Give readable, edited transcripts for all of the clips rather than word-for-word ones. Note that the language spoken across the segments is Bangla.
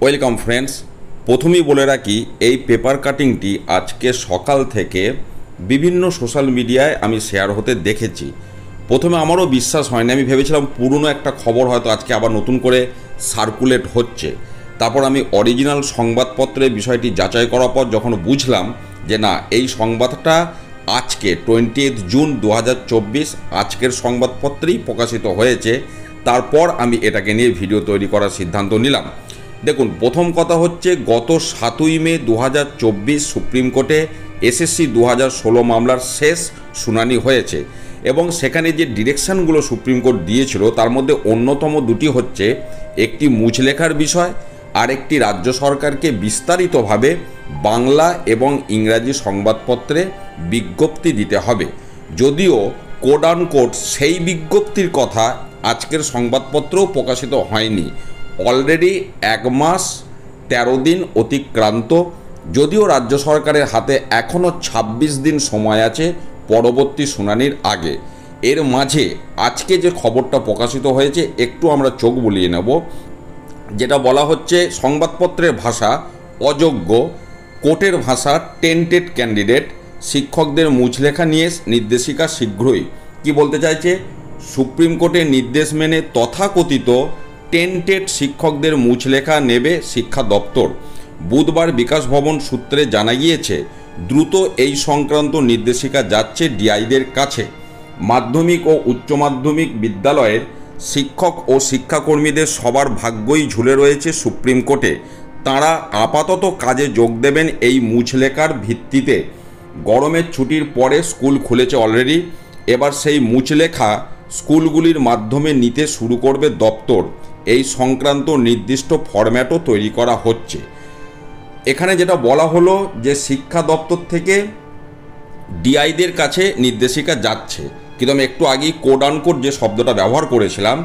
Welcome friends. প্রথমেই বলে রাখি, এই পেপার কাটিংটি আজকে সকাল থেকে বিভিন্ন সোশ্যাল মিডিয়ায় আমি শেয়ার হতে দেখেছি। প্রথমে আমারও বিশ্বাস হয়নি, আমি ভেবেছিলাম পুরনো একটা খবর হয়তো আজকে আবার নতুন করে সার্কুলেট হচ্ছে। তারপর আমি অরিজিনাল সংবাদপত্রে বিষয়টি যাচাই করার পর যখন বুঝলাম যে না, এই সংবাদটা আজকে 20 জুন 2024 আজকের সংবাদপত্রেই প্রকাশিত হয়েছে, তারপর আমি এটাকে নিয়ে ভিডিও তৈরি করার সিদ্ধান্ত নিলাম। দেখুন, প্রথম কথা হচ্ছে গত 7ই মে 2024 সুপ্রিম কোর্টে এসএসসি 2016 মামলার শেষ শুনানি হয়েছে এবং সেখানে যে ডিরেকশানগুলো সুপ্রিম কোর্ট দিয়েছিল তার মধ্যে অন্যতম দুটি হচ্ছে একটি মুচলেখার বিষয় আর একটি রাজ্য সরকারকে বিস্তারিতভাবে বাংলা এবং ইংরাজি সংবাদপত্রে বিজ্ঞপ্তি দিতে হবে। যদিও কোড অন কোড সেই বিজ্ঞপ্তির কথা আজকের সংবাদপত্রেও প্রকাশিত হয়নি। অলরেডি 1 মাস 13 দিন অতিক্রান্ত, যদিও রাজ্য সরকারের হাতে এখনও 26 দিন সময় আছে পরবর্তী শুনানির আগে। এর মাঝে আজকে যে খবরটা প্রকাশিত হয়েছে একটু আমরা চোখ বুলিয়ে নেব। যেটা বলা হচ্ছে, সংবাদপত্রের ভাষা অযোগ্য, কোর্টের ভাষা টেন্টেড ক্যান্ডিডেট, শিক্ষকদের মুচলেখা নিয়ে নির্দেশিকা শীঘ্রই। কি বলতে চাইছে? সুপ্রিম কোর্টের নির্দেশ মেনে তথাকথিত টেন্টেড শিক্ষকদের মুচলেখা নেবে শিক্ষা দপ্তর। বুধবার বিকাশ ভবন সূত্রে জানা গিয়েছে দ্রুত এই সংক্রান্ত নির্দেশিকা যাচ্ছে ডিআইদের কাছে। মাধ্যমিক ও উচ্চ মাধ্যমিক বিদ্যালয়ের শিক্ষক ও শিক্ষাকর্মীদের সবার ভাগ্যই ঝুলে রয়েছে সুপ্রিম কোর্টে। তাঁরা আপাতত কাজে যোগ দেবেন এই মুচলেখার ভিত্তিতে। গরমের ছুটির পরে স্কুল খুলেছে অলরেডি, এবার সেই মুচলেখা স্কুলগুলির মাধ্যমে নিতে শুরু করবে দপ্তর। এই সংক্রান্ত নির্দিষ্ট ফরম্যাটও তৈরি করা হচ্ছে। এখানে যেটা বলা হলো যে শিক্ষা দপ্তর থেকে ডিআইদের কাছে নির্দেশিকা যাচ্ছে, কিন্তু আমি একটু আগেই কোড অন কোড যে শব্দটা ব্যবহার করেছিলাম,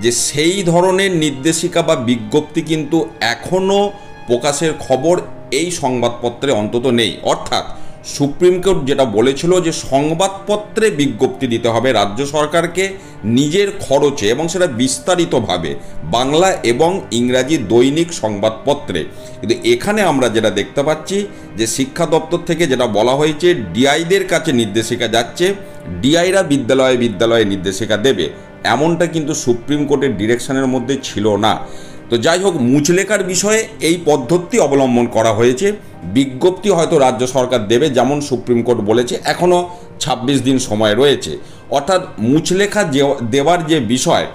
যে সেই ধরনের নির্দেশিকা বা বিজ্ঞপ্তি কিন্তু এখনও প্রকাশের খবর এই সংবাদপত্রে অন্তত নেই। অর্থাৎ সুপ্রিম কোর্ট যেটা বলেছিল যে সংবাদপত্রে বিজ্ঞপ্তি দিতে হবে রাজ্য সরকারকে নিজের খরচে এবং সেটা বিস্তারিতভাবে বাংলা এবং ইংরাজি দৈনিক সংবাদপত্রে। কিন্তু এখানে আমরা যেটা দেখতে পাচ্ছি যে শিক্ষা দপ্তর থেকে যেটা বলা হয়েছে ডিআইদের কাছে নির্দেশিকা যাচ্ছে, ডিআইরা বিদ্যালয়ে বিদ্যালয়ে নির্দেশিকা দেবে, এমনটা কিন্তু সুপ্রিম কোর্টের ডিরেকশনের মধ্যে ছিল না। তো যাই হোক, মুচলেখার বিষয়ে এই পদ্ধতি অবলম্বন করা হয়েছে। বিজ্ঞপ্তি হয়তো রাজ্য সরকার দেবে, যেমন সুপ্রিম কোর্ট বলেছে এখনও 26 দিন সময় রয়েছে। অর্থাৎ মুচলেখা দেওয়ার যে বিষয়,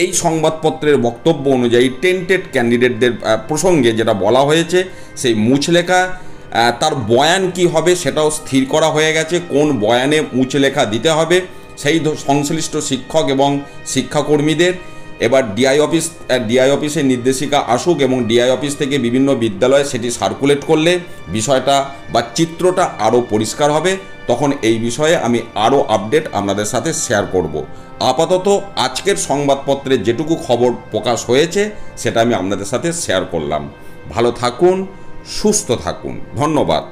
এই সংবাদপত্রের বক্তব্য অনুযায়ী টেন্টেড ক্যান্ডিডেটদের প্রসঙ্গে যেটা বলা হয়েছে, সেই মুচলেখা তার বয়ান কি হবে সেটাও স্থির করা হয়ে গেছে। কোন বয়ানে মুচলেখা দিতে হবে সেই সংশ্লিষ্ট শিক্ষক এবং শিক্ষাকর্মীদের। এবার ডিআই অফিসের নির্দেশিকা আসুক এবং ডিআই অফিস থেকে বিভিন্ন বিদ্যালয়ে সেটি সার্কুলেট করলে বিষয়টা বা চিত্রটা আরও পরিষ্কার হবে। তখন এই বিষয়ে আমি আরও আপডেট আপনাদের সাথে শেয়ার করব। আপাতত আজকের সংবাদপত্রে যেটুকু খবর প্রকাশ হয়েছে সেটা আমি আপনাদের সাথে শেয়ার করলাম। ভালো থাকুন, সুস্থ থাকুন, ধন্যবাদ।